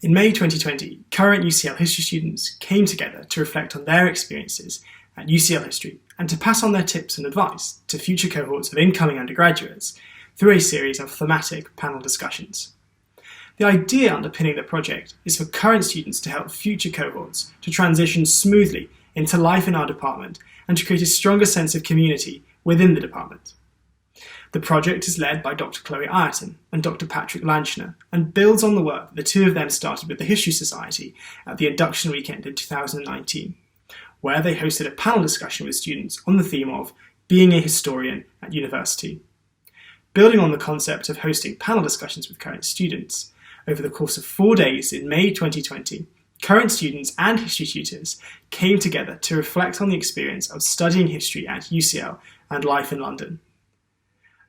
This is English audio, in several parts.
In May 2020, current UCL History students came together to reflect on their experiences at UCL History and to pass on their tips and advice to future cohorts of incoming undergraduates through a series of thematic panel discussions. The idea underpinning the project is for current students to help future cohorts to transition smoothly into life in our department and to create a stronger sense of community within the department. The project is led by Dr. Chloe Ireton and Dr. Patrick Lanchner and builds on the work that the two of them started with the History Society at the Induction weekend in 2019, where they hosted a panel discussion with students on the theme of being a historian at university. Building on the concept of hosting panel discussions with current students, over the course of 4 days in May 2020, current students and history tutors came together to reflect on the experience of studying history at UCL and life in London.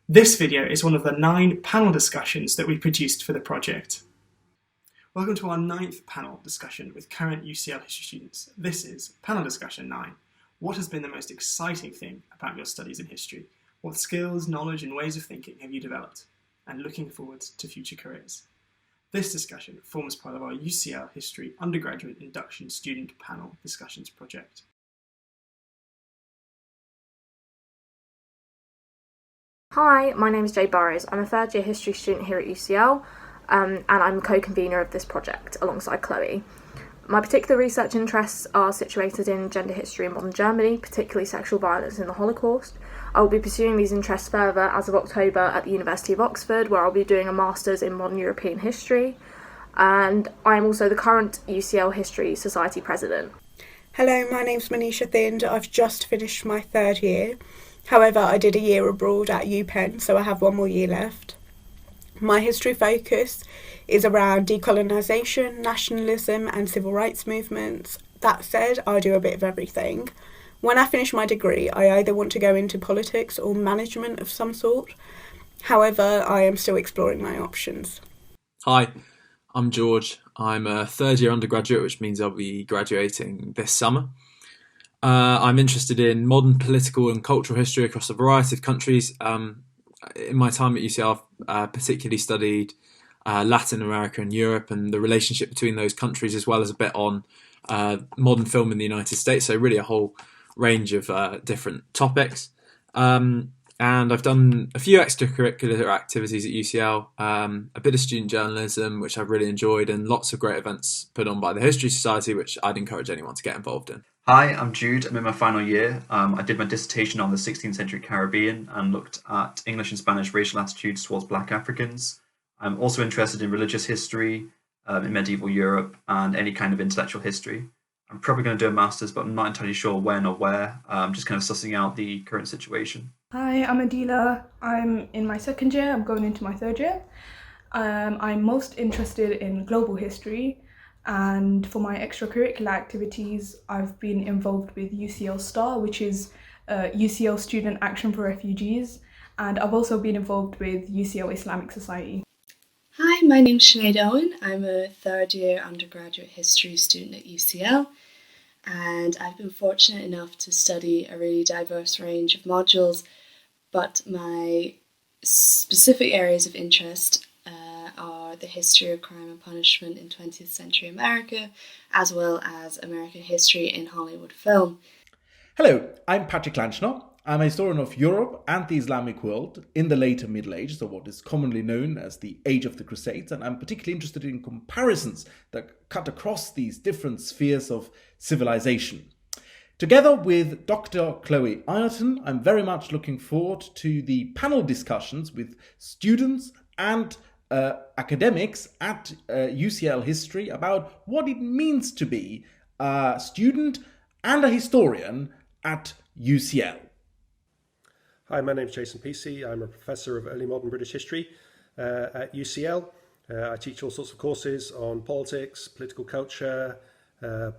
This video is one of the 9 panel discussions that we produced for the project. Welcome to our 9th panel discussion with current UCL history students. This is panel discussion 9. What has been the most exciting thing about your studies in history? What skills, knowledge and ways of thinking have you developed? And looking forward to future careers. This discussion forms part of our UCL History Undergraduate Induction Student Panel Discussions project. Hi, my name is Jade Burroughes. I'm a third year history student here at UCL and I'm co-convener of this project alongside Chloe. My particular research interests are situated in gender history in modern Germany, particularly sexual violence in the Holocaust. I will be pursuing these interests further as of October at the University of Oxford, where I'll be doing a Masters in Modern European History. And I'm also the current UCL History Society President. Hello, my name's Manisha Thind. I've just finished my third year. However, I did a year abroad at UPenn, so I have 1 more year left. My history focus is around decolonisation, nationalism and civil rights movements. That said, I do a bit of everything. When I finish my degree, I either want to go into politics or management of some sort. However, I am still exploring my options. Hi, I'm George. I'm a third year undergraduate, which means I'll be graduating this summer. I'm interested in modern political and cultural history across a variety of countries. In my time at UCL, I've particularly studied Latin America and Europe and the relationship between those countries, as well as a bit on modern film in the United States. So really a whole range of different topics. And I've done a few extracurricular activities at UCL, a bit of student journalism, which I've really enjoyed, and lots of great events put on by the History Society, which I'd encourage anyone to get involved in. Hi, I'm Jude. I'm in my final year. I did my dissertation on the 16th century Caribbean and looked at English and Spanish racial attitudes towards Black Africans. I'm also interested in religious history, in medieval Europe, and any kind of intellectual history. I'm probably going to do a master's, but I'm not entirely sure when or where. I'm just kind of sussing out the current situation. Hi, I'm Adila. I'm in my second year. I'm going into my third year. I'm most interested in global history. And for my extracurricular activities, I've been involved with UCL STAR, which is UCL Student Action for Refugees. And I've also been involved with UCL Islamic Society. Hi, my name's Sinéad Owen. I'm a third year undergraduate history student at UCL. And I've been fortunate enough to study a really diverse range of modules. But my specific areas of interest are the history of crime and punishment in 20th century America, as well as American history in Hollywood film. Hello, I'm Patrick Lanchner. I'm a historian of Europe and the Islamic world in the later Middle Ages, or what is commonly known as the Age of the Crusades, and I'm particularly interested in comparisons that cut across these different spheres of civilization. Together with Dr. Chloe Ireton, I'm very much looking forward to the panel discussions with students and academics at UCL History about what it means to be a student and a historian at UCL. Hi, my name is Jason Pesey. I'm a professor of early modern British history at UCL. I teach all sorts of courses on politics, political culture, the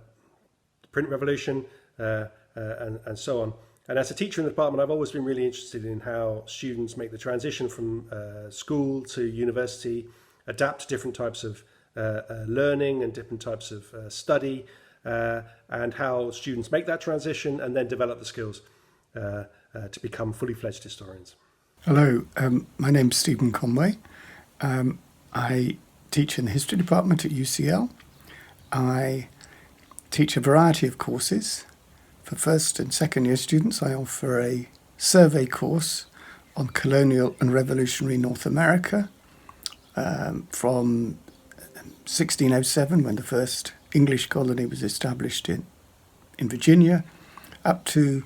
print revolution, and so on. And as a teacher in the department, I've always been really interested in how students make the transition from school to university, adapt to different types of learning and different types of study, and how students make that transition and then develop the skills to become fully fledged historians. Hello, my name's Stephen Conway. I teach in the history department at UCL. I teach a variety of courses. For first and second year students, I offer a survey course on colonial and revolutionary North America from 1607, when the first English colony was established in Virginia, up to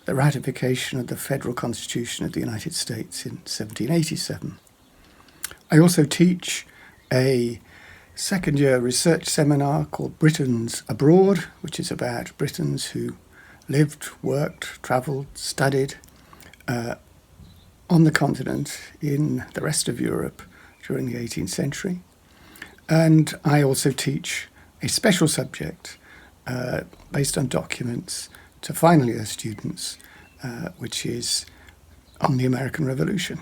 the ratification of the Federal Constitution of the United States in 1787. I also teach a second-year research seminar called Britons Abroad, which is about Britons who lived, worked, travelled, studied on the continent in the rest of Europe during the 18th century. And I also teach a special subject based on documents to final year students, which is on the American Revolution.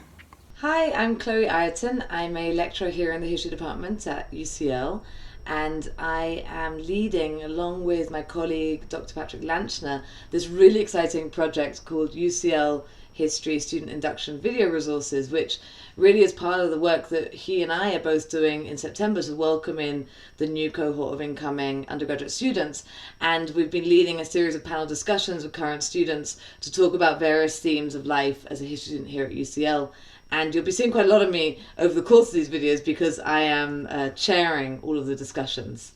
Hi, I'm Chloe Ireton. I'm a lecturer here in the History Department at UCL, and I am leading, along with my colleague Dr. Patrick Lanchner, this really exciting project called UCL History Student Induction Video Resources, which really is part of the work that he and I are both doing in September to welcome in the new cohort of incoming undergraduate students. And we've been leading a series of panel discussions with current students to talk about various themes of life as a history student here at UCL. And you'll be seeing quite a lot of me over the course of these videos because I am chairing all of the discussions.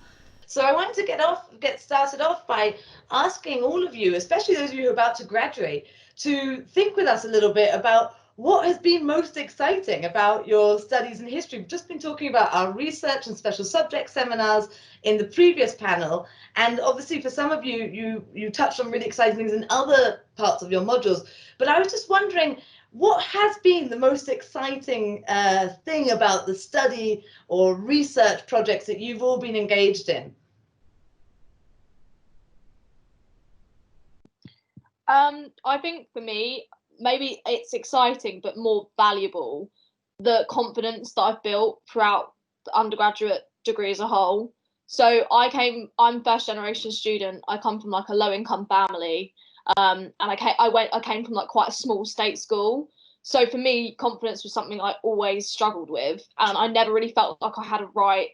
So I wanted to get started off by asking all of you, especially those of you who are about to graduate, to think with us a little bit about what has been most exciting about your studies in history. We've just been talking about our research and special subject seminars in the previous panel, and obviously for some of you, you touched on really exciting things in other parts of your modules, but I was just wondering, what has been the most exciting thing about the study or research projects that you've all been engaged in? I think for me, maybe it's exciting but more valuable, the confidence that I've built throughout the undergraduate degree as a whole. So I'm first generation student. I come from like a low income family, and I came from like quite a small state school. So for me, confidence was something I always struggled with, and I never really felt like I had a right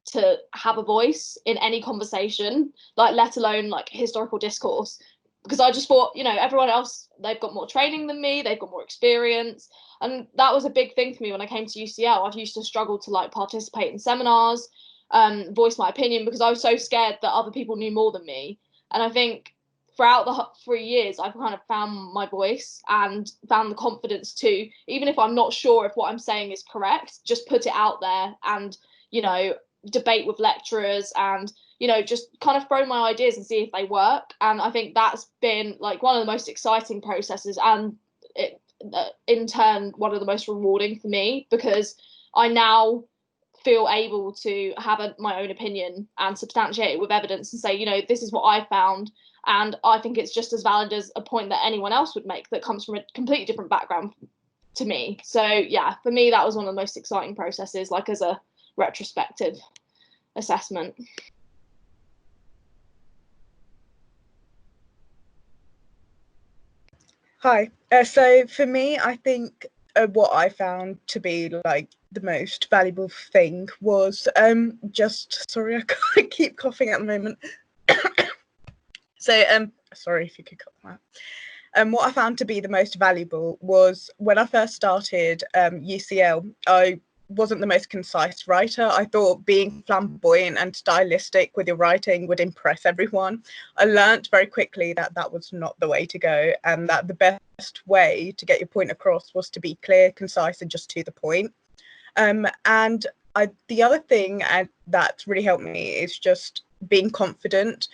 to have a voice in any conversation, like let alone like historical discourse. Because I just thought, everyone else, they've got more training than me, they've got more experience. And that was a big thing for me when I came to UCL. I used to struggle to like participate in seminars, voice my opinion, because I was so scared that other people knew more than me. And I think throughout the 3 years, I've kind of found my voice and found the confidence to, even if I'm not sure if what I'm saying is correct, just put it out there and, debate with lecturers and, just kind of throw my ideas and see if they work. And I think that's been like one of the most exciting processes, and in turn, one of the most rewarding for me, because I now feel able to have my own opinion and substantiate it with evidence and say, this is what I found. And I think it's just as valid as a point that anyone else would make that comes from a completely different background to me. So yeah, for me, that was one of the most exciting processes, like as a retrospective assessment. Hi. So for me, I think what I found to be like the most valuable thing was sorry, I keep coughing at the moment. So sorry if you could cut that. What I found to be the most valuable was when I first started UCL, I wasn't the most concise writer. I thought being flamboyant and stylistic with your writing would impress everyone. I learnt very quickly that that was not the way to go, and that the best way to get your point across was to be clear, concise, and just to the point. The other thing that's really helped me is just being confident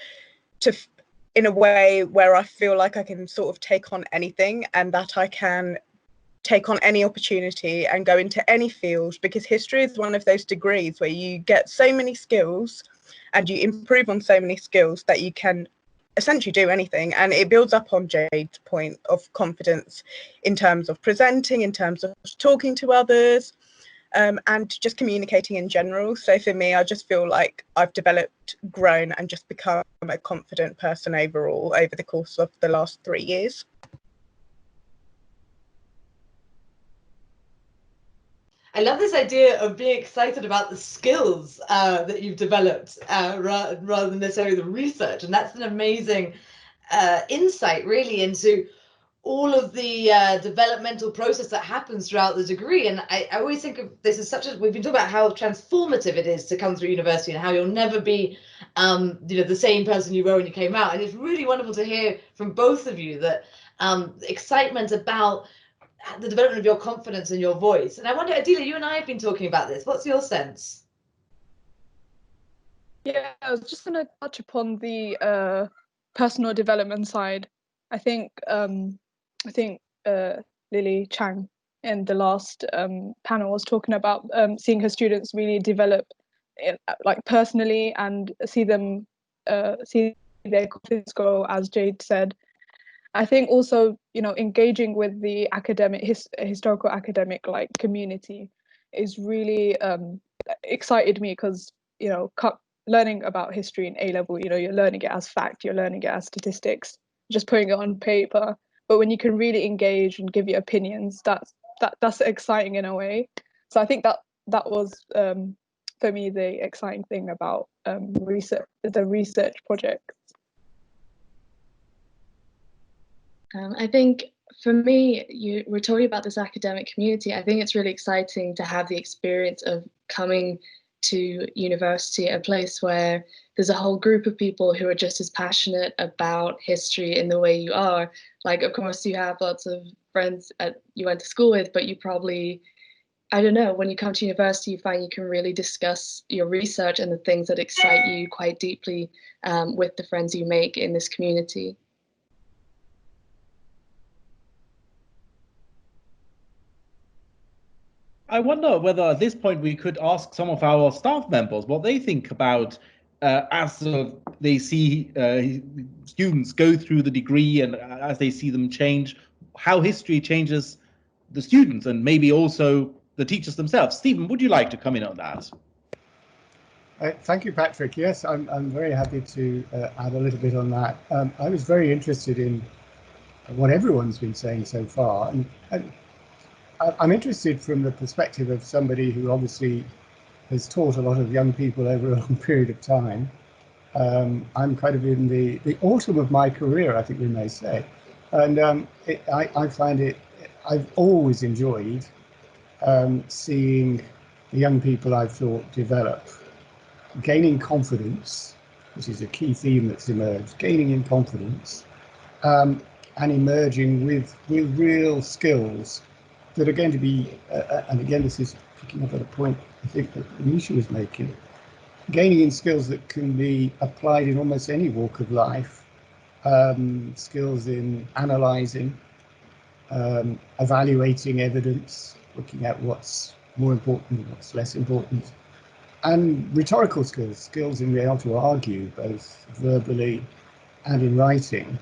in a way where I feel like I can sort of take on anything, and that I can take on any opportunity and go into any field, because history is one of those degrees where you get so many skills and you improve on so many skills that you can essentially do anything. And it builds up on Jade's point of confidence in terms of presenting, in terms of talking to others, and just communicating in general. So for me, I just feel like I've developed, grown, and just become a confident person overall over the course of the last 3 years. I love this idea of being excited about the skills that you've developed rather than necessarily the research. And that's an amazing insight, really, into all of the developmental process that happens throughout the degree. And I always think of this as we've been talking about how transformative it is to come through university and how you'll never be the same person you were when you came out. And it's really wonderful to hear from both of you that excitement about the development of your confidence and your voice. And I wonder, Adila, you and I have been talking about this. What's your sense? Yeah, I was just going to touch upon the personal development side. I think Lily Chang in the last panel was talking about seeing her students really develop, like personally, and see their confidence grow, as Jade said. I think also, engaging with the academic, historical academic like community is really excited me because, learning about history in A level, you're learning it as fact, you're learning it as statistics, just putting it on paper. But when you can really engage and give your opinions, that's exciting in a way. So I think that was for me the exciting thing about the research project. I think for me, we're talking about this academic community. I think it's really exciting to have the experience of coming to university, a place where there's a whole group of people who are just as passionate about history in the way you are. Like, of course, you have lots of friends you went to school with, but you probably, I don't know, when you come to university, you find you can really discuss your research and the things that excite you quite deeply with the friends you make in this community. I wonder whether at this point we could ask some of our staff members what they think about as they see students go through the degree and as they see them change, how history changes the students and maybe also the teachers themselves. Stephen, would you like to come in on that? Thank you, Patrick. Yes, I'm very happy to add a little bit on that. I was very interested in what everyone's been saying so far, and I'm interested from the perspective of somebody who obviously has taught a lot of young people over a long period of time. I'm kind of in the autumn of my career, I think we may say. And I find I've always enjoyed seeing the young people I've taught develop, gaining confidence, which is a key theme that's emerged, gaining in confidence, and emerging with real skills that are going to be, and again, this is picking up at a point I think that Anisha was making, gaining in skills that can be applied in almost any walk of life, skills in analysing, evaluating evidence, looking at what's more important, what's less important, and rhetorical skills in being able to argue both verbally and in writing.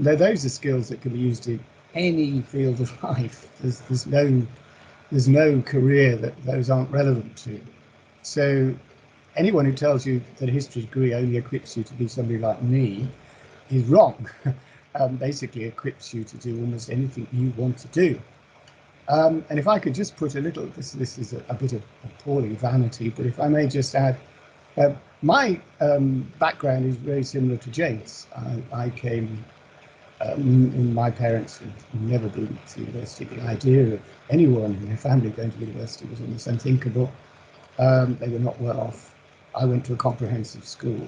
Those are skills that can be used in any field of life. There's no career that those aren't relevant to. So anyone who tells you that a history degree only equips you to be somebody like me is wrong. Basically equips you to do almost anything you want to do. And if I could just put a little, this is a bit of appalling vanity, but if I may just add, my background is very similar to Jade's. I came, my parents had never been to university. The idea of anyone in their family going to university was almost unthinkable. They were not well off. I went to a comprehensive school.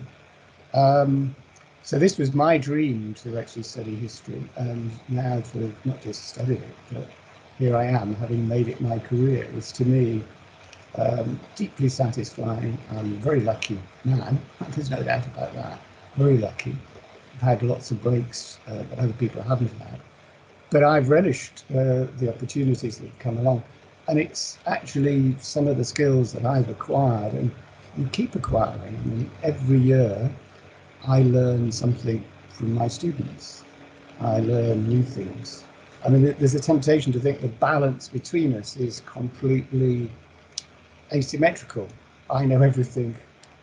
So this was my dream to actually study history, and now to have not just studied it, but here I am, having made it my career. It's to me deeply satisfying. I'm a very lucky man, there's no doubt about that, very lucky. I've had lots of breaks that other people haven't had, but I've relished the opportunities that have come along. And it's actually some of the skills that I've acquired and keep acquiring. I mean, every year I learn something from my students. I learn new things. I mean, there's a temptation to think the balance between us is completely asymmetrical. I know everything.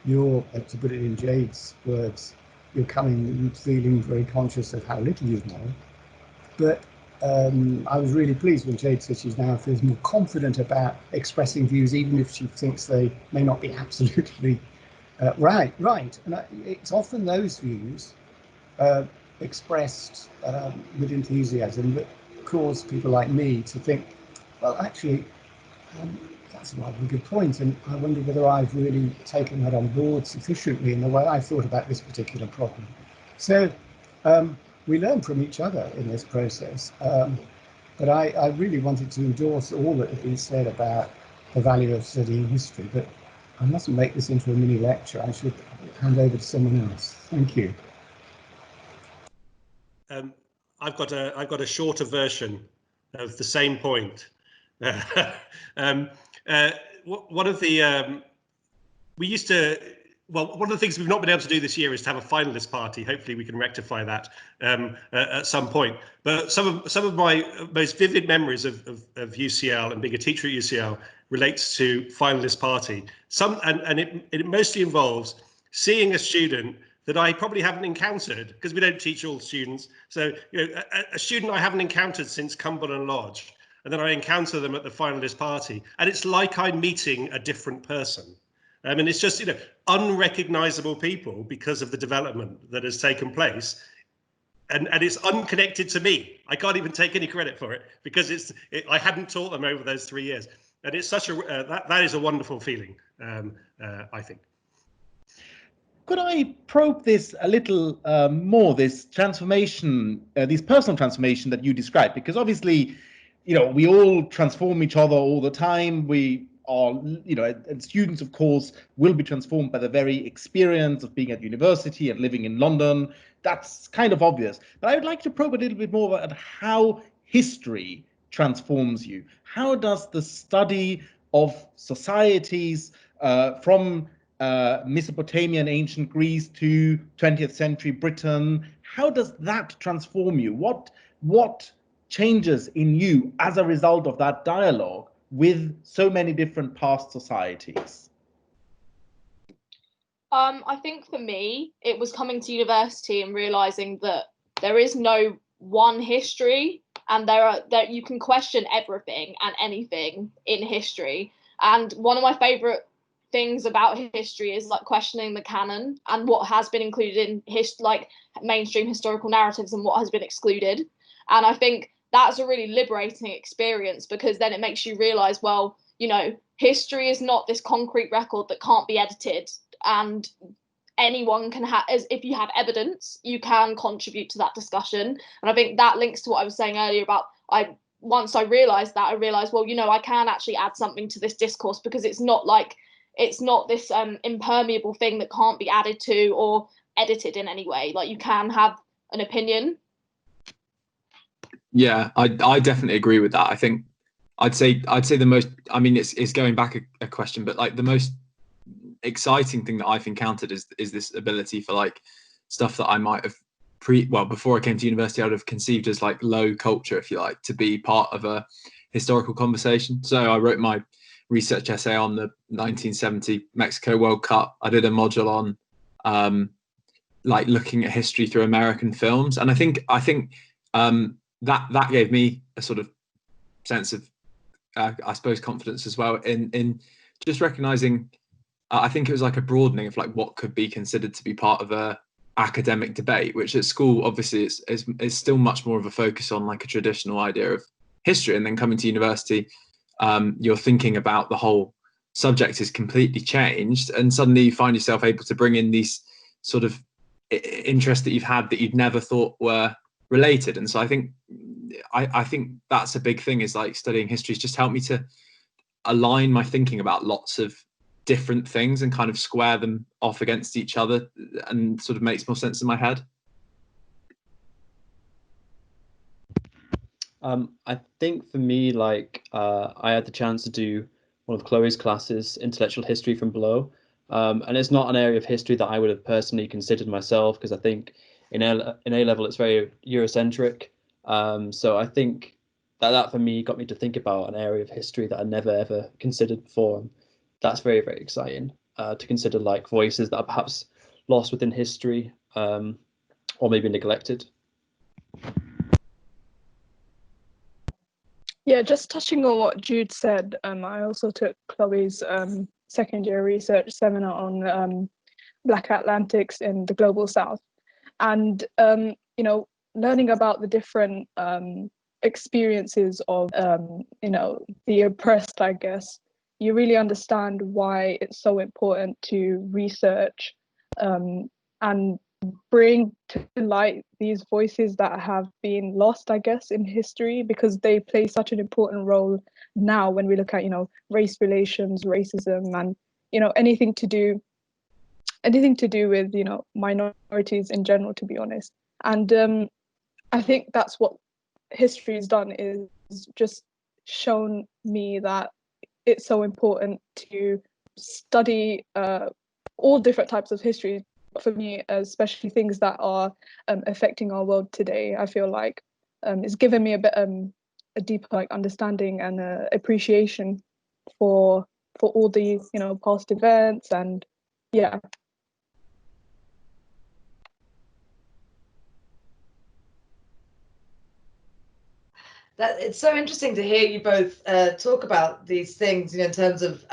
You're, to put it in Jade's words, you're coming feeling very conscious of how little you know. But I was really pleased when Jade said she now feels more confident about expressing views, even if she thinks they may not be absolutely right. And it's often those views expressed with enthusiasm that cause people like me to think, well, actually, that's a rather good point, and I wonder whether I've really taken that on board sufficiently in the way I thought about this particular problem. So we learn from each other in this process, but I really wanted to endorse all that had been said about the value of studying history, but I mustn't make this into a mini lecture. I should hand over to someone else. Thank you. I've got a shorter version of the same point. One of the one of the things we've not been able to do this year is to have a finalist party. Hopefully we can rectify that at some point. But some of my most vivid memories of UCL and being a teacher at UCL relates to finalist party. And it mostly involves seeing a student that I probably haven't encountered, because we don't teach all students. So, a student I haven't encountered since Cumberland Lodge, and then I encounter them at the finalist party, and it's like I'm meeting a different person. I mean, it's just, unrecognizable people because of the development that has taken place. And it's unconnected to me. I can't even take any credit for it, because I hadn't taught them over those 3 years. And it's such that is a wonderful feeling, I think. Could I probe this a little more, this transformation, this personal transformation that you described? Because obviously, we all transform each other all the time. We are, and students, of course, will be transformed by the very experience of being at university and living in London. That's kind of obvious. But I would like to probe a little bit more at how history transforms you. How does the study of societies from Mesopotamia and ancient Greece to 20th century Britain, how does that transform you? What changes in you as a result of that dialogue with so many different past societies? I think for me, it was coming to university and realizing that there is no one history, and that you can question everything and anything in history. And one of my favorite things about history is like questioning the canon and what has been included in mainstream historical narratives and what has been excluded. And I think that's a really liberating experience, because then it makes you realize, well, history is not this concrete record that can't be edited, and anyone can if you have evidence, you can contribute to that discussion. And I think that links to what I was saying earlier about once I realized, well, I can actually add something to this discourse, because it's not this impermeable thing that can't be added to or edited in any way. Like, you can have an opinion. Yeah, I definitely agree with that. I think I'd say the most, I mean, it's going back a question, but like the most exciting thing that I've encountered is this ability for like stuff that I might have before I came to university, I would have conceived as like low culture, if you like, to be part of a historical conversation. So I wrote my research essay on the 1970 Mexico World Cup. I did a module on like looking at history through American films, and I think that gave me a sort of sense of I suppose confidence as well in just recognizing. I think it was like a broadening of like what could be considered to be part of a academic debate, which at school obviously is still much more of a focus on like a traditional idea of history, and then coming to university, you're thinking about the whole subject is completely changed, and suddenly you find yourself able to bring in these sort of interests that you've had that you'd never thought were related. And so I think that's a big thing, is like studying history has just helped me to align my thinking about lots of different things and kind of square them off against each other, and sort of makes more sense in my head. I think for me, like I had the chance to do one of Chloe's classes, Intellectual History from Below, and it's not an area of history that I would have personally considered myself, because I think in A level it's very Eurocentric. So I think that for me got me to think about an area of history that I never ever considered before. That's very, very exciting to consider, like voices that are perhaps lost within history, or maybe neglected. Yeah, just touching on what Jude said, I also took Chloe's second year research seminar on Black Atlantics in the Global South. And, learning about the different experiences of, the oppressed, I guess, you really understand why it's so important to research and bring to light these voices that have been lost, I guess, in history, because they play such an important role now when we look at, race relations, racism, and, anything to do with, minorities in general, to be honest. And I think that's what history has done, is just shown me that it's so important to study all different types of history. For me, especially things that are affecting our world today, I feel like it's given me a bit a deeper understanding and appreciation for all the past events. And yeah. That it's so interesting to hear you both talk about these things, in terms of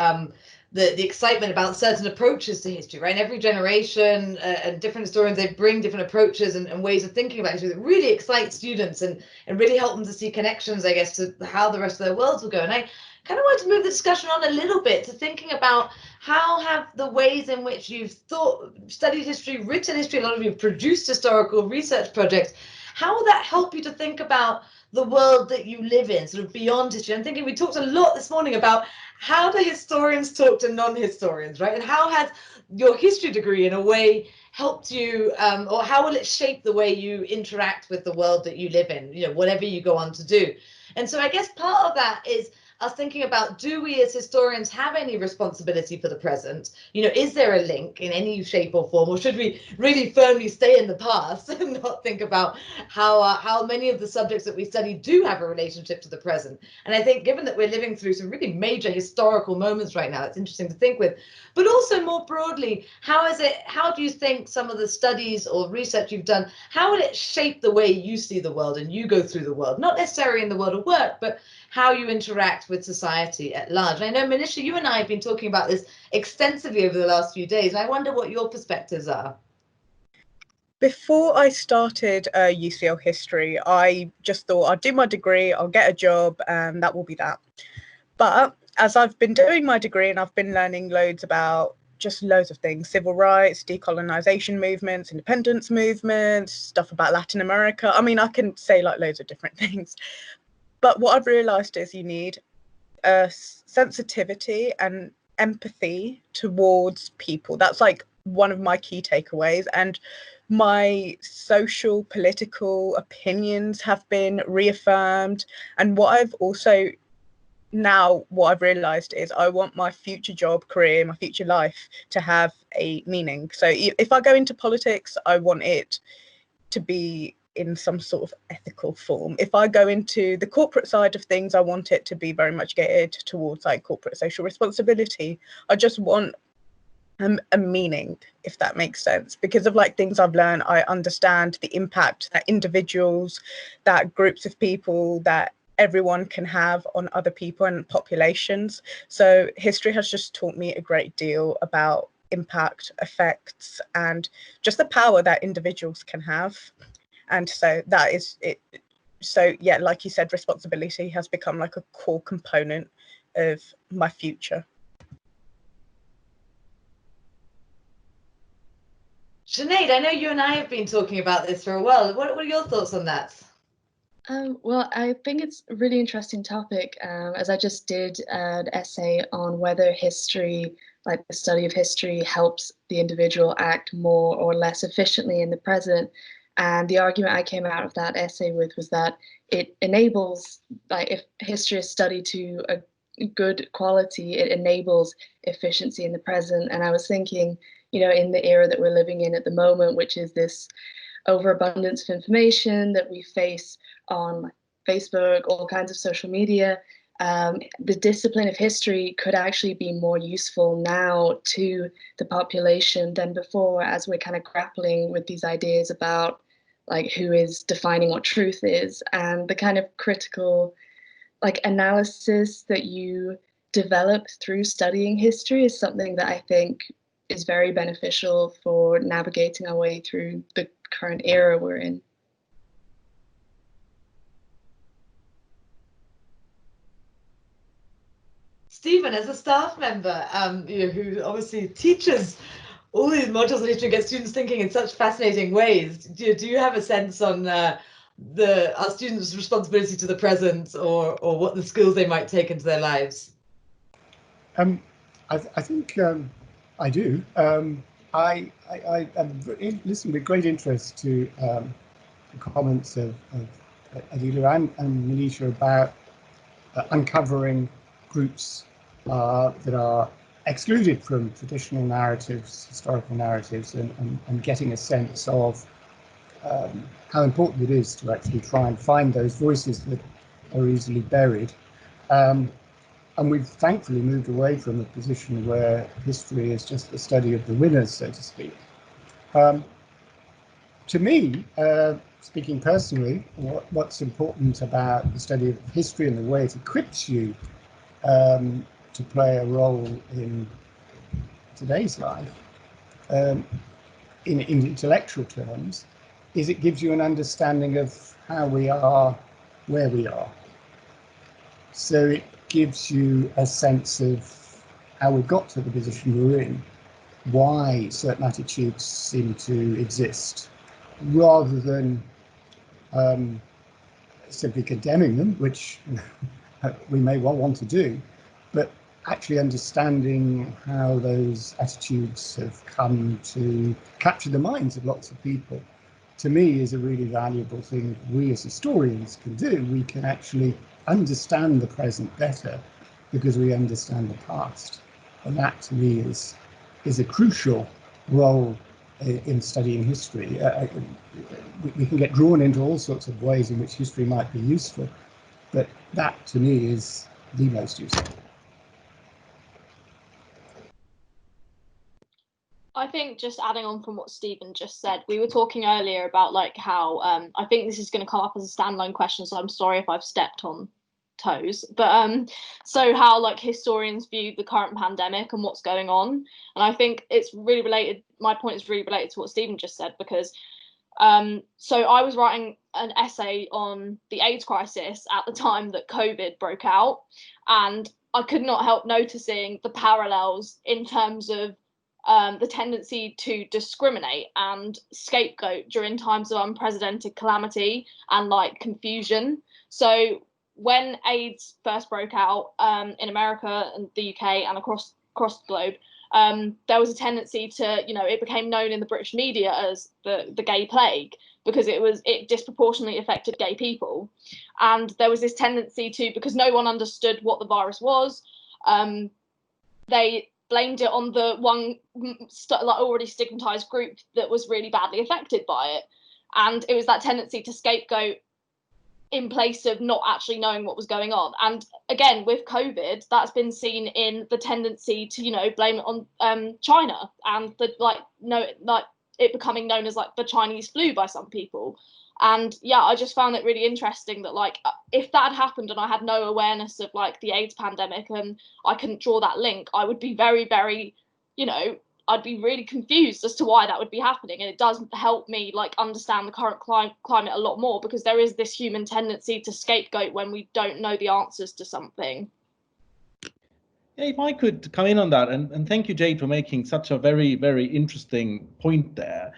the excitement about certain approaches to history, right? And every generation and different historians, they bring different approaches and ways of thinking about history that really excite students and really help them to see connections, I guess, to how the rest of their worlds will go. And I kind of wanted to move the discussion on a little bit to thinking about how have the ways in which you've studied history, written history, a lot of you have produced historical research projects, how will that help you to think about the world that you live in, sort of beyond history? I'm thinking we talked a lot this morning about how do historians talk to non-historians, right? And how has your history degree in a way helped you, or how will it shape the way you interact with the world that you live in, whatever you go on to do? And so I guess part of that is us thinking about, do we as historians have any responsibility for the present? Is there a link in any shape or form, or should we really firmly stay in the past and not think about how many of the subjects that we study do have a relationship to the present? And I think given that we're living through some really major historical moments right now, it's interesting to think with. But also more broadly, how do you think some of the studies or research you've done, how will it shape the way you see the world and you go through the world? Not necessarily in the world of work, but how you interact with society at large. I know, Manisha, you and I have been talking about this extensively over the last few days, and I wonder what your perspectives are. Before I started UCL History, I just thought I'd do my degree, I'll get a job, and that will be that. But as I've been doing my degree and I've been learning loads about just loads of things, civil rights, decolonization movements, independence movements, stuff about Latin America. I mean, I can say like loads of different things. But what I've realised is you need a sensitivity and empathy towards people. That's like one of my key takeaways. And my social, political opinions have been reaffirmed. And what I've realised is I want my future job, career, my future life to have a meaning. So if I go into politics, I want it to be in some sort of ethical form. If I go into the corporate side of things, I want it to be very much geared towards like corporate social responsibility. I just want a meaning, if that makes sense. Because of like things I've learned, I understand the impact that individuals, that groups of people, that everyone can have on other people and populations. So history has just taught me a great deal about impact, effects, and just the power that individuals can have. And so that is it. So yeah, like you said, responsibility has become like a core component of my future. Sinead, I know you and I have been talking about this for a while. What are your thoughts on that? Well, I think it's a really interesting topic, as I just did an essay on whether history, like the study of history, helps the individual act more or less efficiently in the present. And the argument I came out of that essay with was that it enables, like if history is studied to a good quality, it enables efficiency in the present. And I was thinking, in the era that we're living in at the moment, which is this overabundance of information that we face on Facebook, all kinds of social media, the discipline of history could actually be more useful now to the population than before, as we're kind of grappling with these ideas about like who is defining what truth is, and the kind of critical like analysis that you develop through studying history is something that I think is very beneficial for navigating our way through the current era we're in. Stephen, as a staff member, who obviously teaches all these modules in history and gets students thinking in such fascinating ways, do you have a sense on our students' responsibility to the present, or what the skills they might take into their lives? I think I do. I am listening with great interest to the comments of Adila and Manisha about uncovering groups that are excluded from traditional narratives, historical narratives, and getting a sense of how important it is to actually try and find those voices that are easily buried. And we've thankfully moved away from a position where history is just the study of the winners, so to speak. To me, speaking personally, what's important about the study of history and the way it equips you to play a role in today's life, in intellectual terms, is it gives you an understanding of how we are, where we are. So it gives you a sense of how we got to the position we're in, why certain attitudes seem to exist, rather than simply condemning them, which we may well want to do, but actually understanding how those attitudes have come to capture the minds of lots of people, to me is a really valuable thing we as historians can do. We can actually understand the present better because we understand the past. And that to me is a crucial role in studying history. We can get drawn into all sorts of ways in which history might be useful, but that to me is the most useful. I think just adding on from what Stephen just said, we were talking earlier about like how I think this is going to come up as a standalone question, so I'm sorry if I've stepped on toes, but so how like historians view the current pandemic and what's going on, and I think it's really related. My point is really related to what Stephen just said, because so I was writing an essay on the AIDS crisis at the time that COVID broke out, and I could not help noticing the parallels in terms of the tendency to discriminate and scapegoat during times of unprecedented calamity and like confusion. So when AIDS first broke out in America and the UK and across the globe, there was a tendency to, it became known in the British media as the gay plague, because it disproportionately affected gay people. And there was this tendency to, because no one understood what the virus was, they blamed it on the one already stigmatized group that was really badly affected by it. And it was that tendency to scapegoat in place of not actually knowing what was going on. And again, with COVID, that's been seen in the tendency to, blame it on China and it becoming known as like the Chinese flu by some people. And yeah, I just found it really interesting that like if that had happened and I had no awareness of like the AIDS pandemic and I couldn't draw that link, I would be very, very, I'd be really confused as to why that would be happening. And it does help me like understand the current climate a lot more, because there is this human tendency to scapegoat when we don't know the answers to something. Yeah, if I could come in on that, and thank you, Jade, for making such a very, very interesting point there.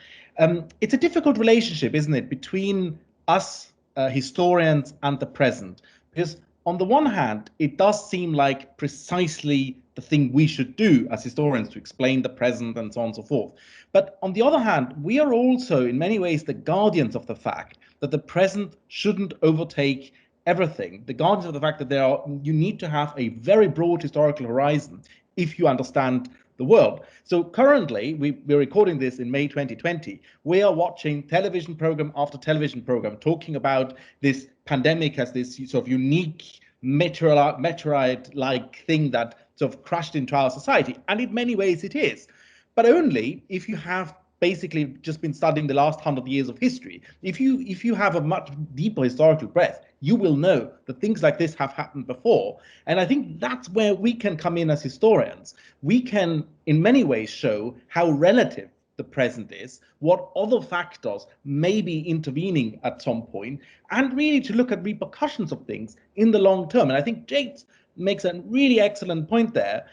It's a difficult relationship, isn't it, between us historians and the present? Because on the one hand, it does seem like precisely the thing we should do as historians to explain the present and so on and so forth. But on the other hand, we are also in many ways the guardians of the fact that the present shouldn't overtake everything. The guardians of the fact that you need to have a very broad historical horizon if you understand the world. So currently, we're recording this in May 2020. We are watching television program after television program talking about this pandemic as this sort of unique meteorite-like thing that sort of crashed into our society. And in many ways it is. But only if you have basically just been studying the last 100 years of history. If you have a much deeper historical breadth, you will know that things like this have happened before. And I think that's where we can come in as historians. We can, in many ways, show how relative the present is, what other factors may be intervening at some point, and really to look at repercussions of things in the long term. And I think Jade makes a really excellent point there.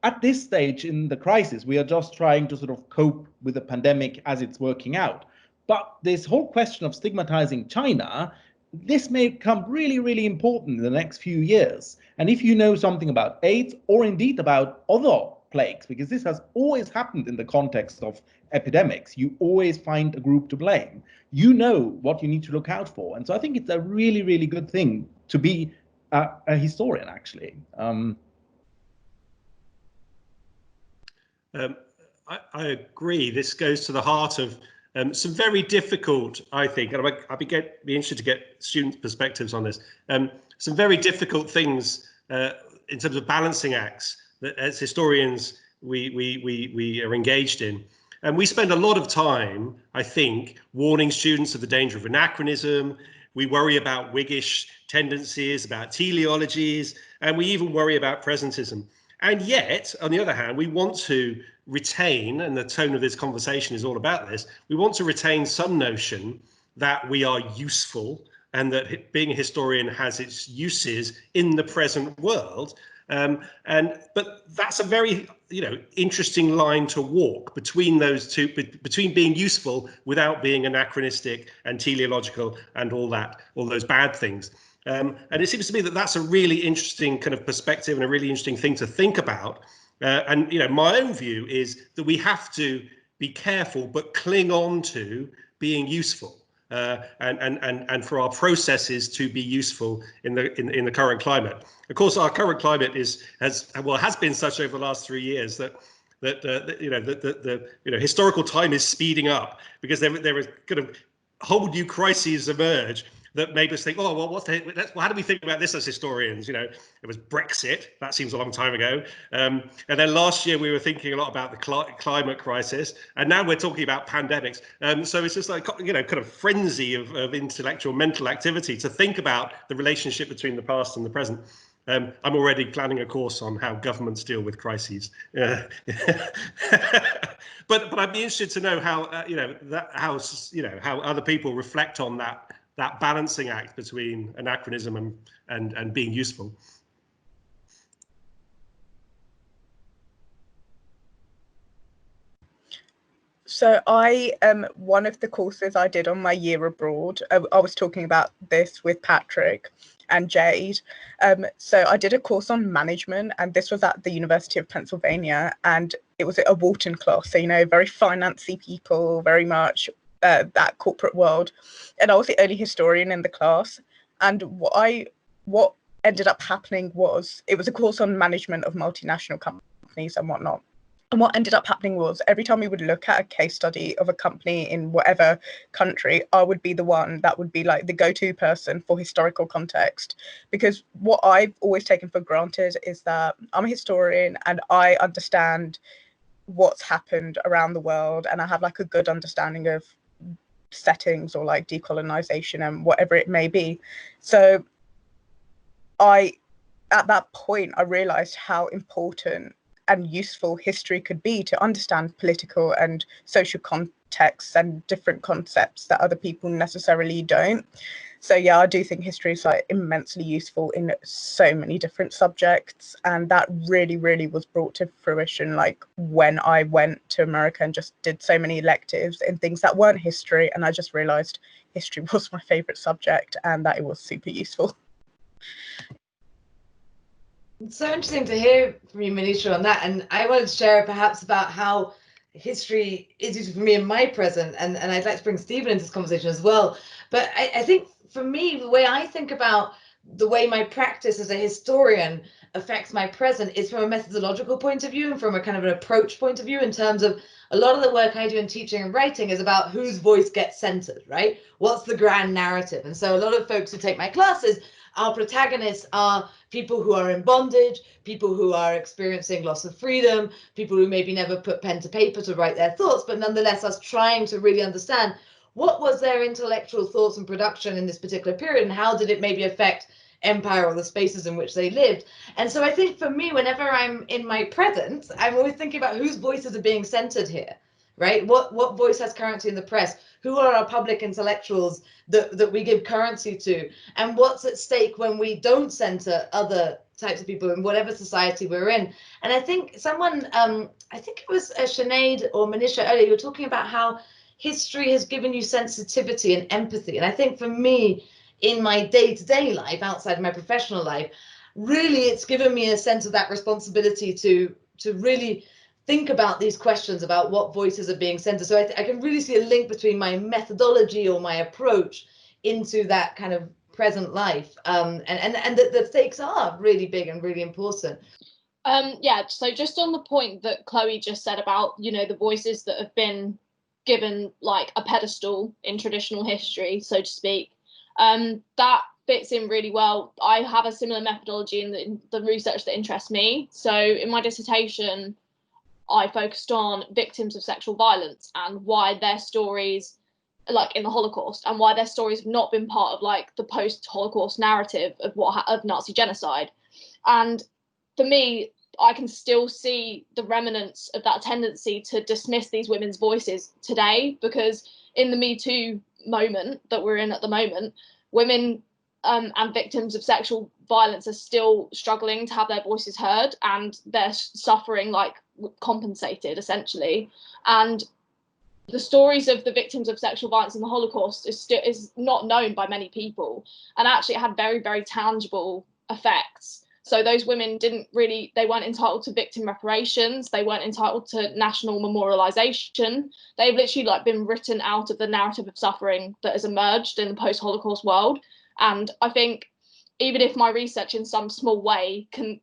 At this stage in the crisis, we are just trying to sort of cope with the pandemic as it's working out. But this whole question of stigmatizing China, this may become really, really important in the next few years. And if you know something about AIDS, or indeed about other plagues, because this has always happened in the context of epidemics, you always find a group to blame. You know what you need to look out for. And so I think it's a really, really good thing to be a historian, actually. I agree. This goes to the heart of some very difficult, I think, and I'd be interested to get students' perspectives on this, some very difficult things in terms of balancing acts that as historians we are engaged in. And we spend a lot of time, I think, warning students of the danger of anachronism. We worry about Whiggish tendencies, about teleologies, and we even worry about presentism. And yet, on the other hand, we want to retain, and the tone of this conversation is all about this, we want to retain some notion that we are useful and that being a historian has its uses in the present world. But that's a very, interesting line to walk between those two, between being useful without being anachronistic and teleological and all those bad things. And it seems to me that that's a really interesting kind of perspective and a really interesting thing to think about. And my own view is that we have to be careful, but cling on to being useful. And for our processes to be useful in the current climate. Of course, our current climate has been such over the last 3 years that historical time is speeding up because there is kind of whole new crises emerge that made us think, oh, well, how do we think about this as historians? It was Brexit. That seems a long time ago. And then last year we were thinking a lot about the climate crisis, and now we're talking about pandemics. So it's just like, kind of frenzy of intellectual, mental activity to think about the relationship between the past and the present. I'm already planning a course on how governments deal with crises. But I'd be interested to know how how other people reflect on that balancing act between anachronism and being useful. So one of the courses I did on my year abroad, I was talking about this with Patrick and Jade. So I did a course on management, and this was at the University of Pennsylvania, and it was a Wharton class. So, very financy people, very much that corporate world. And I was the only historian in the class. And what ended up happening was, it was a course on management of multinational companies and whatnot. And what ended up happening was, every time we would look at a case study of a company in whatever country, I would be the one that would be like the go-to person for historical context. Because what I've always taken for granted is that I'm a historian and I understand what's happened around the world, and I have like a good understanding of settings or like decolonization and whatever it may be. So at that point, I realized how important and useful history could be to understand political and social contexts and different concepts that other people necessarily don't. So yeah, I do think history is like immensely useful in so many different subjects, and that really, really was brought to fruition like when I went to America and just did so many electives in things that weren't history, and I just realized history was my favorite subject and that it was super useful. It's so interesting to hear from you, Manisha, on that. And I wanted to share perhaps about how history is useful for me in my present. And I'd like to bring Stephen into this conversation as well. But I think for me, the way I think about the way my practice as a historian affects my present is from a methodological point of view and from a kind of an approach point of view, in terms of a lot of the work I do in teaching and writing is about whose voice gets centered, right? What's the grand narrative? And so a lot of folks who take my classes our protagonists are people who are in bondage, people who are experiencing loss of freedom, people who maybe never put pen to paper to write their thoughts, but nonetheless us trying to really understand what was their intellectual thoughts and production in this particular period, and how did it maybe affect empire or the spaces in which they lived. And so I think for me, whenever I'm in my present, I'm always thinking about whose voices are being centered here, right? What voice has currency in the press? Who are our public intellectuals that we give currency to? And what's at stake when we don't center other types of people in whatever society we're in? And I think someone, I think it was Sinead or Manisha earlier, you were talking about how history has given you sensitivity and empathy. And I think for me, in my day-to-day life, outside of my professional life, really it's given me a sense of that responsibility to really think about these questions about what voices are being centered. So I can really see a link between my methodology or my approach into that kind of present life. And the stakes are really big and really important. Yeah, so just on the point that Chloe just said about, you know, the voices that have been given like a pedestal in traditional history, so to speak, that fits in really well. I have a similar methodology in the research that interests me. So in my dissertation, I focused on victims of sexual violence and why their stories, like in the Holocaust, and why their stories have not been part of like the post-Holocaust narrative of Nazi genocide. And for me, I can still see the remnants of that tendency to dismiss these women's voices today, because in the Me Too moment that we're in at the moment, women and victims of sexual violence are still struggling to have their voices heard, and they're suffering like compensated essentially. And the stories of the victims of sexual violence in the Holocaust is not known by many people, and actually it had very, very tangible effects. So those women they weren't entitled to victim reparations. They weren't entitled to national memorialization. They've literally like been written out of the narrative of suffering that has emerged in the post-Holocaust world. And I think even if my research in some small way can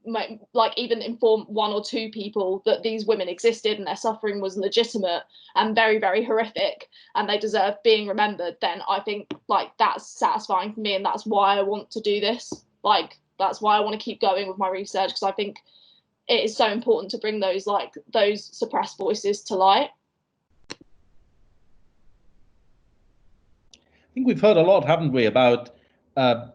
like even inform one or two people that these women existed and their suffering was legitimate and very, very horrific and they deserve being remembered, then I think like that's satisfying for me, and that's why I want to do this. Like, that's why I want to keep going with my research, because I think it is so important to bring those suppressed voices to light. I think we've heard a lot, haven't we, about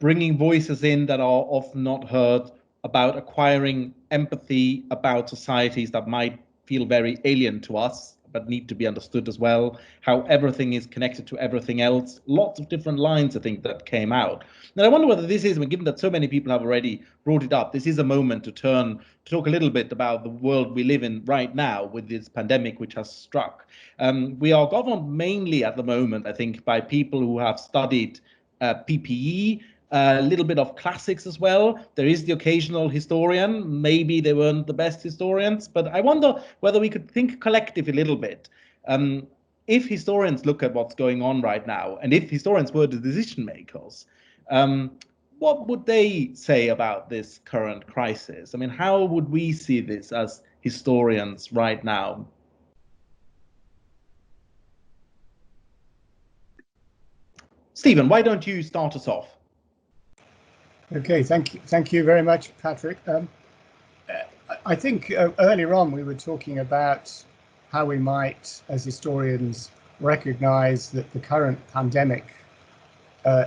bringing voices in that are often not heard, about acquiring empathy about societies that might feel very alien to us, but need to be understood as well, how everything is connected to everything else. Lots of different lines, I think, that came out. And I wonder whether this is, given that so many people have already brought it up, this is a moment to talk a little bit about the world we live in right now with this pandemic which has struck. We are governed mainly at the moment, I think, by people who have studied PPE, a little bit of classics as well. There is the occasional historian. Maybe they weren't the best historians, but I wonder whether we could think collective a little bit. If historians look at what's going on right now, and if historians were the decision makers, what would they say about this current crisis? I mean, how would we see this as historians right now? Stephen, why don't you start us off? Okay, thank you very much, Patrick. I think earlier on we were talking about how we might, as historians, recognise that the current pandemic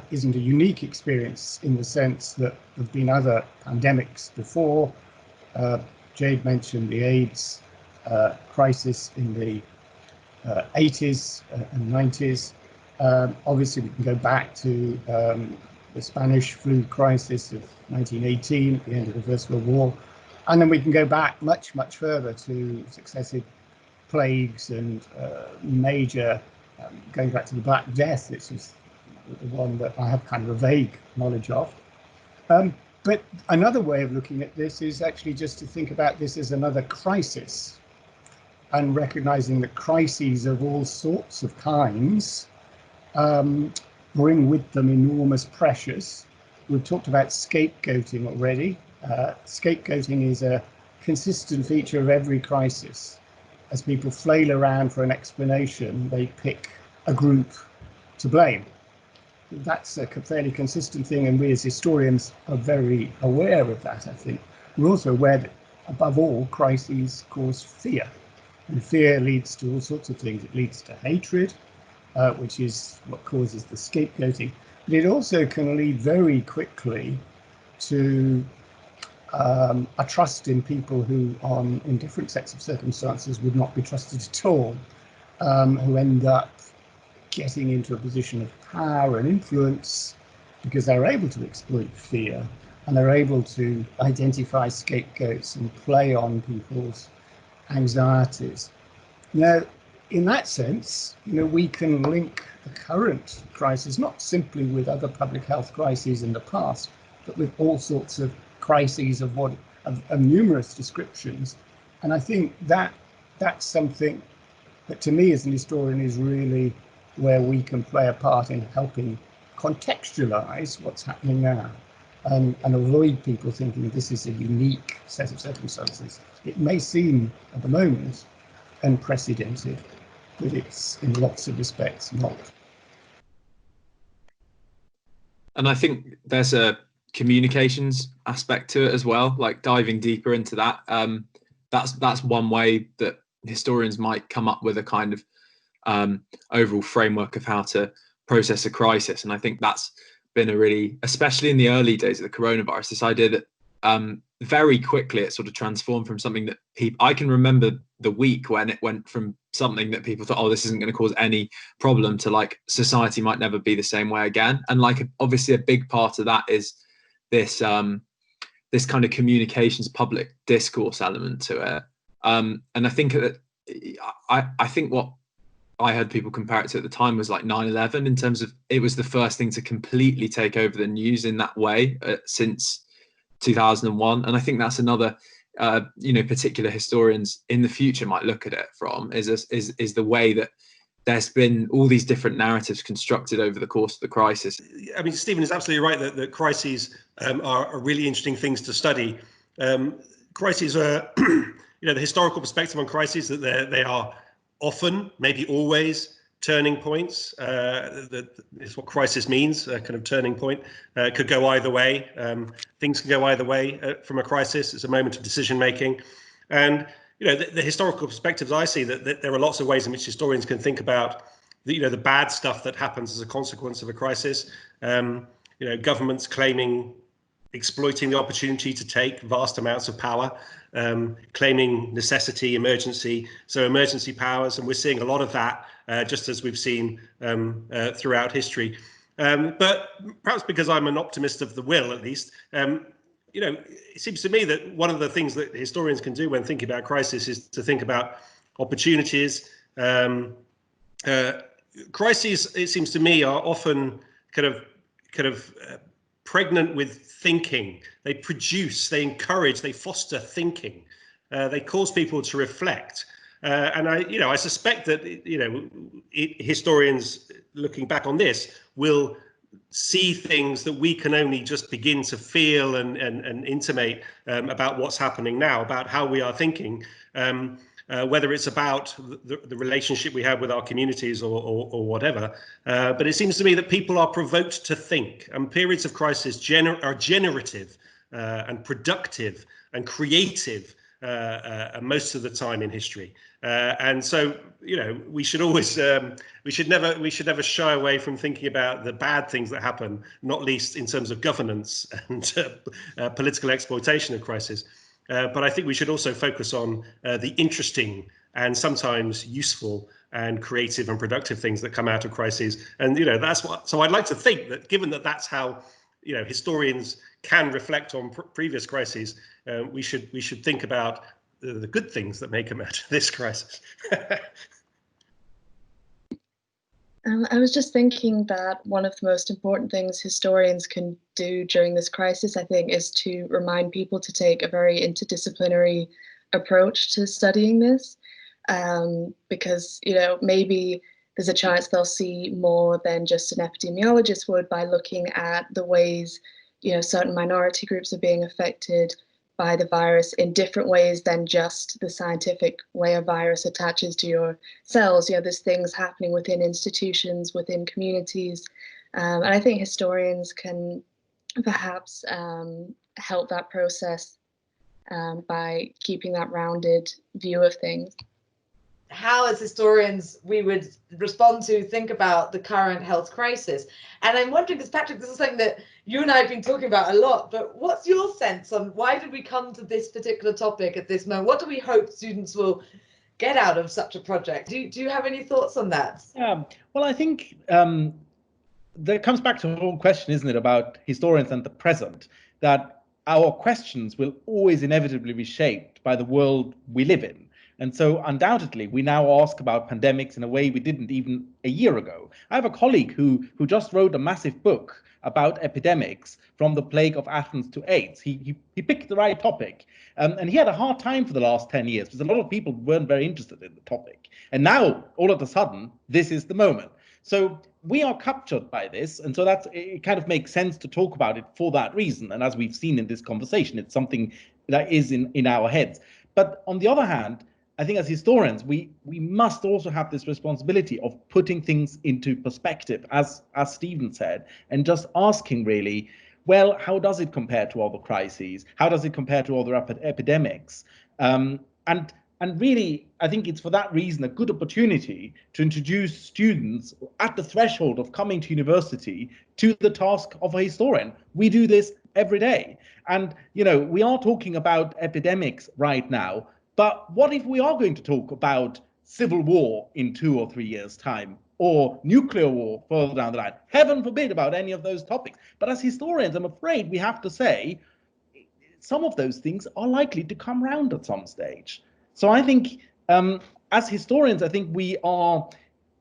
isn't a unique experience in the sense that there have been other pandemics before. Jade mentioned the AIDS crisis in the 80s and 90s. Obviously, we can go back to the Spanish flu crisis of 1918 at the end of the First World War. And then we can go back much, much further to successive plagues and major, going back to the Black Death, which is the one that I have kind of a vague knowledge of. But another way of looking at this is actually just to think about this as another crisis, and recognizing that crises of all sorts of kinds bring with them enormous pressures. We've talked about scapegoating already. Scapegoating is a consistent feature of every crisis. As people flail around for an explanation, they pick a group to blame. that's a fairly consistent thing, and we as historians are very aware of that, I think. We're also aware that, above all, crises cause fear, and fear leads to all sorts of things. It leads to hatred, which is what causes the scapegoating, but it also can lead very quickly to a trust in people who, in different sets of circumstances, would not be trusted at all, who end up getting into a position of power and influence because they're able to exploit fear, and they're able to identify scapegoats and play on people's anxieties. Now, in that sense, we can link the current crisis not simply with other public health crises in the past, but with all sorts of crises of numerous descriptions. And I think that's something that, to me as an historian, is really where we can play a part in helping contextualize what's happening now, and avoid people thinking this is a unique set of circumstances. It may seem at the moment unprecedented, but it's in lots of respects not. And I think there's a communications aspect to it as well, like diving deeper into that. That's one way that historians might come up with a kind of overall framework of how to process a crisis. And I think that's been a really, especially in the early days of the coronavirus, this idea that very quickly it sort of transformed from something that I can remember the week when it went from something that people thought, oh, this isn't going to cause any problem, to like society might never be the same way again. And like obviously a big part of that is this this kind of communications, public discourse element to it. And I think that I think what I heard people compare it to at the time was like 9/11, in terms of it was the first thing to completely take over the news in that way since 2001. And I think that's another particular historians in the future might look at it from, is the way that there's been all these different narratives constructed over the course of the crisis. I mean, Stephen is absolutely right that crises are really interesting things to study. Crises are, the historical perspective on crises, that they are often, maybe always, turning points. It's what crisis means, a kind of turning point. It could go either way. Things can go either way from a crisis. It's a moment of decision making. And the historical perspectives I see, that there are lots of ways in which historians can think about the bad stuff that happens as a consequence of a crisis. Governments exploiting the opportunity to take vast amounts of power, claiming necessity, emergency, so emergency powers, and we're seeing a lot of that, just as we've seen throughout history. But perhaps because I'm an optimist of the will, at least, it seems to me that one of the things that historians can do when thinking about crisis is to think about opportunities. Crises, it seems to me, are often kind of pregnant with thinking. They produce, they encourage, they foster thinking. They cause people to reflect. And I suspect that historians looking back on this will see things that we can only just begin to feel and intimate about what's happening now, about how we are thinking, whether it's about the relationship we have with our communities or whatever. But it seems to me that people are provoked to think, and periods of crisis are generative and productive and creative most of the time in history. And so, we should always, we should never shy away from thinking about the bad things that happen, not least in terms of governance and political exploitation of crisis. But I think we should also focus on the interesting and sometimes useful and creative and productive things that come out of crises. And that's what. So I'd like to think that, given that that's how historians can reflect on previous crises, we should think about the good things that may come out of this crisis. I was just thinking that one of the most important things historians can do during this crisis, I think, is to remind people to take a very interdisciplinary approach to studying this, because maybe there's a chance they'll see more than just an epidemiologist would by looking at the ways certain minority groups are being affected by the virus in different ways than just the scientific way a virus attaches to your cells. There's things happening within institutions, within communities, And I think historians can perhaps help that process by keeping that rounded view of things. How, as historians, we would respond to, think about the current health crisis. And I'm wondering, because Patrick, this is something that you and I have been talking about a lot, but what's your sense on why did we come to this particular topic at this moment? What do we hope students will get out of such a project? Do you have any thoughts on that? Well, I think that comes back to the whole question, isn't it, about historians and the present, that our questions will always inevitably be shaped by the world we live in. And so undoubtedly, we now ask about pandemics in a way we didn't even a year ago. I have a colleague who just wrote a massive book about epidemics from the plague of Athens to AIDS. He picked the right topic. And he had a hard time for the last 10 years because a lot of people weren't very interested in the topic. And now, all of a sudden, this is the moment. So we are captured by this. And so it kind of makes sense to talk about it for that reason. And as we've seen in this conversation, it's something that is in our heads. But on the other hand, I think as historians, we must also have this responsibility of putting things into perspective, as Stephen said, and just asking really, well, how does it compare to other crises? How does it compare to other epidemics? And really, I think it's for that reason a good opportunity to introduce students at the threshold of coming to university to the task of a historian. We do this every day. And, we are talking about epidemics right now. But what if we are going to talk about civil war in 2 or 3 years' time, or nuclear war further down the line? Heaven forbid about any of those topics. But as historians, I'm afraid we have to say some of those things are likely to come round at some stage. So I think as historians, I think we are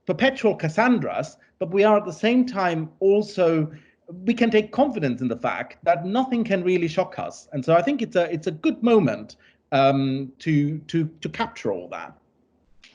perpetual Cassandras, but we are at the same time also, we can take confidence in the fact that nothing can really shock us. And so I think it's a good moment to capture all that.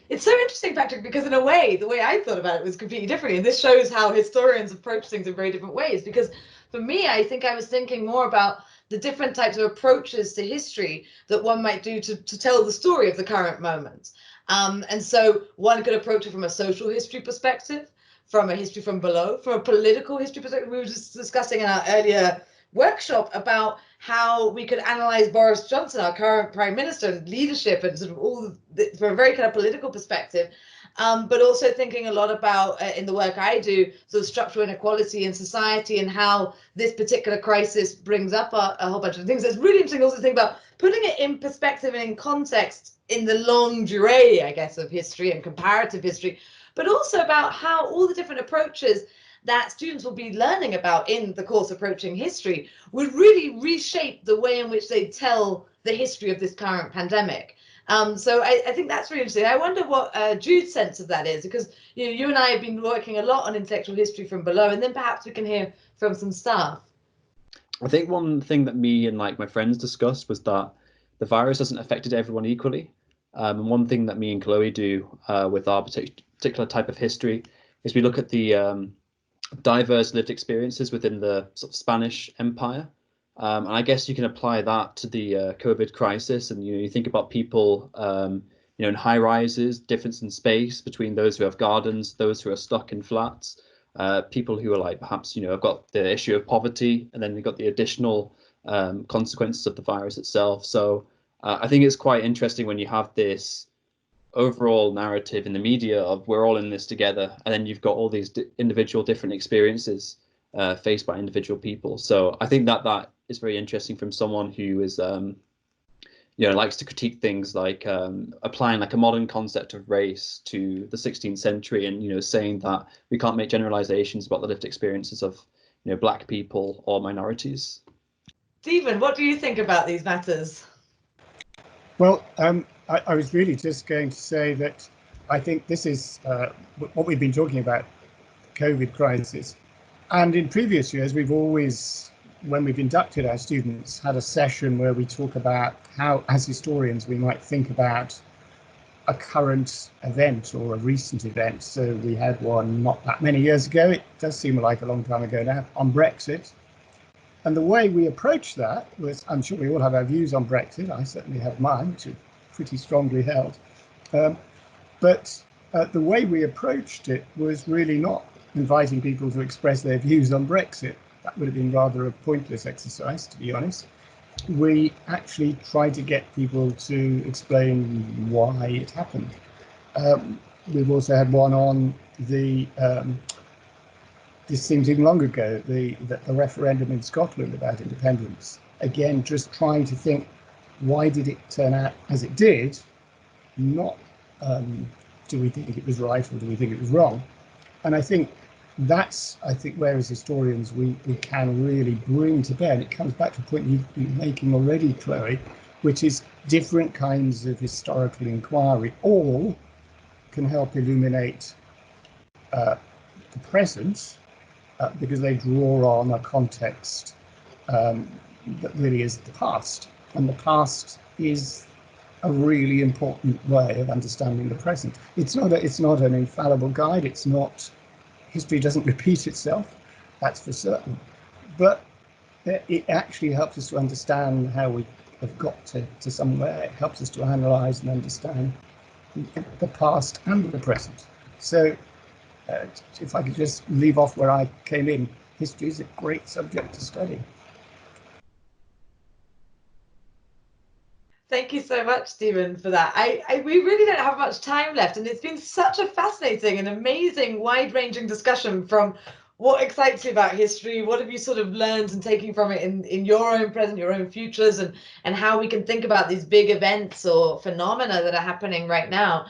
It's so interesting, Patrick, because in a way, the way I thought about it was completely different. And this shows how historians approach things in very different ways. Because for me, I think I was thinking more about the different types of approaches to history that one might do to tell the story of the current moment. And so one could approach it from a social history perspective, from a history from below, from a political history perspective. We were just discussing in our earlier workshop about how we could analyze Boris Johnson, our current prime minister, and leadership, and sort of all from a very kind of political perspective, but also thinking a lot about in the work I do, sort of structural inequality in society and how this particular crisis brings up a whole bunch of things. It's really interesting also to think about putting it in perspective and in context in the longue durée, I guess, of history and comparative history, but also about how all the different approaches that students will be learning about in the course approaching history would really reshape the way in which they tell the history of this current pandemic. So I think that's really interesting. I wonder what Jude's sense of that is, because you and I have been working a lot on intellectual history from below, and then perhaps we can hear from some staff. I think one thing that me and my friends discussed was that the virus hasn't affected everyone equally. And one thing that me and Chloe do with our particular type of history is we look at the diverse lived experiences within the sort of Spanish Empire. And I guess you can apply that to the COVID crisis. And, you think about people, in high rises, difference in space between those who have gardens, those who are stuck in flats, people who are perhaps, have got the issue of poverty, and then we've got the additional consequences of the virus itself. So I think it's quite interesting when you have this overall narrative in the media of we're all in this together, and then you've got all these individual different experiences faced by individual people. So I think that is very interesting from someone who is likes to critique things like applying a modern concept of race to the 16th century, and saying that we can't make generalizations about the lived experiences of black people or minorities. Stephen, what do you think about these matters? Well, I was really just going to say that I think this is what we've been talking about, the COVID crisis. And in previous years, we've always, when we've inducted our students, had a session where we talk about how, as historians, we might think about a current event or a recent event. So we had one not that many years ago, it does seem like a long time ago now, on Brexit. And the way we approached that was, I'm sure we all have our views on Brexit, I certainly have mine, which are pretty strongly held. But the way we approached it was really not inviting people to express their views on Brexit. That would have been rather a pointless exercise, to be honest. We actually tried to get people to explain why it happened. We've also had one on the, this seems even long ago, the referendum in Scotland about independence. Again, just trying to think, why did it turn out as it did? Not do we think it was right or do we think it was wrong? And I think that's, where as historians we can really bring to bear, and it comes back to a point you've been making already, Chloe, which is different kinds of historical inquiry all can help illuminate the present because they draw on a context that really is the past. And the past is a really important way of understanding the present. It's not an infallible guide. It's not, history doesn't repeat itself, that's for certain. But it actually helps us to understand how we have got to somewhere. It helps us to analyse and understand the past and the present. So if I could just leave off where I came in, history is a great subject to study. Thank you so much, Stephen, for that. We really don't have much time left, and it's been such a fascinating and amazing, wide-ranging discussion from what excites you about history, what have you sort of learned and taking from it in your own present, your own futures, and how we can think about these big events or phenomena that are happening right now.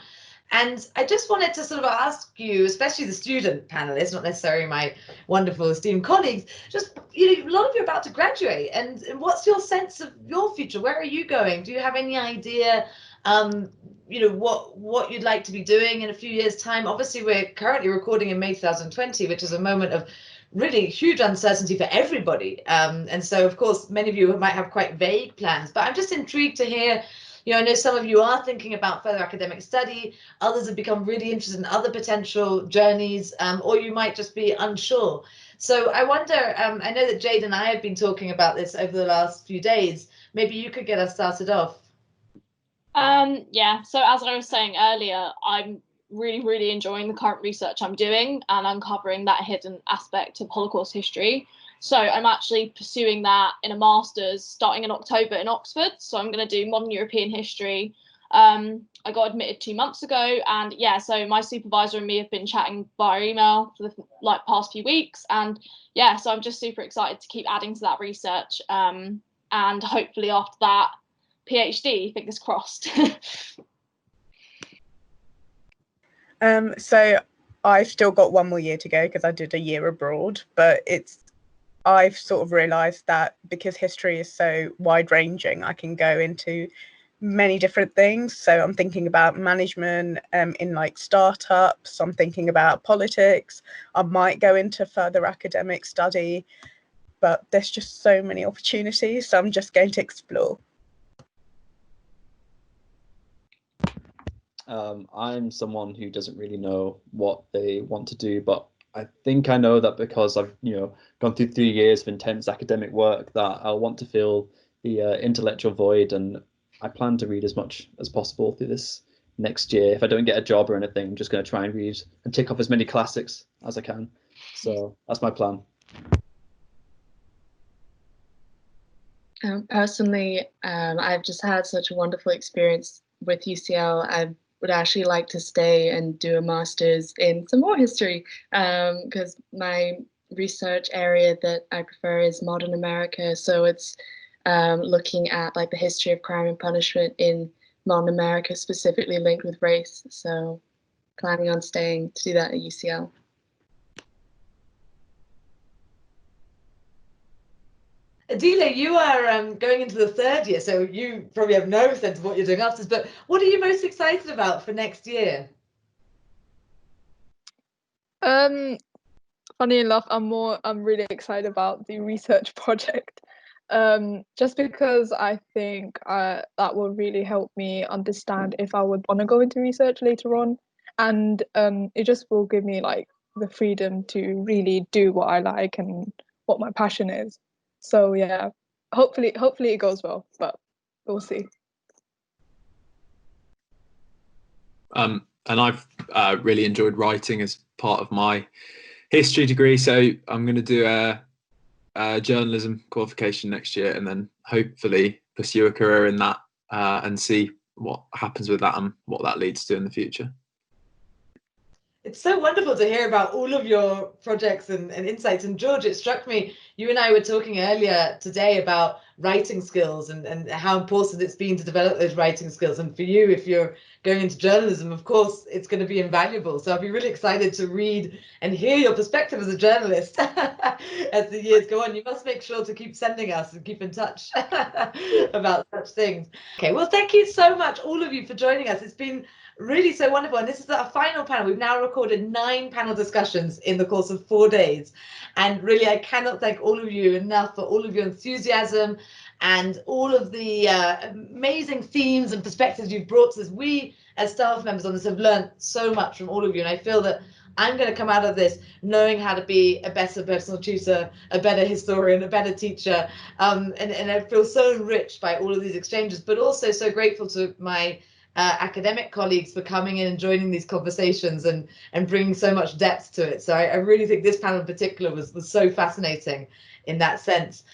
And I just wanted to sort of ask you, especially the student panelists, not necessarily my wonderful esteemed colleagues, just, a lot of you are about to graduate, and what's your sense of your future? Where are you going? Do you have any idea, what you'd like to be doing in a few years' time? Obviously, we're currently recording in May 2020, which is a moment of really huge uncertainty for everybody. And so, of course, many of you might have quite vague plans, but I'm just intrigued to hear. I know some of you are thinking about further academic study, others have become really interested in other potential journeys, or you might just be unsure. So I wonder, I know that Jade and I have been talking about this over the last few days. Maybe you could get us started off. Yeah, so as I was saying earlier, I'm really enjoying the current research I'm doing and uncovering that hidden aspect of Holocaust history. So I'm actually pursuing that in a master's starting in October in Oxford. So I'm going to do modern European history. I got admitted 2 months ago, and yeah, so my supervisor and me have been chatting via email for the past few weeks, and yeah, so I'm just super excited to keep adding to that research, and hopefully after that, PhD, fingers crossed. So I've still got 1 more year to go because I did a year abroad, but I've sort of realised that because history is so wide-ranging, I can go into many different things. So I'm thinking about management in like startups. I'm thinking about politics. I might go into further academic study, but there's just so many opportunities. So I'm just going to explore. I'm someone who doesn't really know what they want to do, but I think I know that because I've gone through 3 years of intense academic work that I'll want to fill the intellectual void, and I plan to read as much as possible through this next year. If I don't get a job or anything, I'm just going to try and read and tick off as many classics as I can. So that's my plan. Personally, I've just had such a wonderful experience with UCL. I would actually like to stay and do a master's in some more history, because my research area that I prefer is modern America. So it's looking at like the history of crime and punishment in modern America, specifically linked with race. So planning on staying to do that at UCL. Adila, you are going into the 3rd year, so you probably have no sense of what you're doing afterwards, but what are you most excited about for next year? Funny enough, I'm really excited about the research project, just because I think that will really help me understand if I would want to go into research later on, and it just will give me like the freedom to really do what I like and what my passion is. So yeah, hopefully it goes well, but we'll see. And I've really enjoyed writing as part of my history degree, so I'm going to do a journalism qualification next year, and then hopefully pursue a career in that and see what happens with that and what that leads to in the future. It's so wonderful to hear about all of your projects and insights. And George, it struck me, you and I were talking earlier today about writing skills and how important it's been to develop those writing skills. And for you, if you're going into journalism, of course, it's going to be invaluable. So I'll be really excited to read and hear your perspective as a journalist as the years go on. You must make sure to keep sending us and keep in touch about such things. Okay, well, thank you so much, all of you, for joining us. It's been really so wonderful. And this is our final panel. We've now recorded 9 panel discussions in the course of 4 days. And really, I cannot thank all of you enough for all of your enthusiasm and all of the amazing themes and perspectives you've brought to us. We, as staff members on this, have learned so much from all of you. And I feel that I'm going to come out of this knowing how to be a better personal tutor, a better historian, a better teacher. And I feel so enriched by all of these exchanges, but also so grateful to my academic colleagues for coming in and joining these conversations and bringing so much depth to it. So I really think this panel in particular was so fascinating in that sense.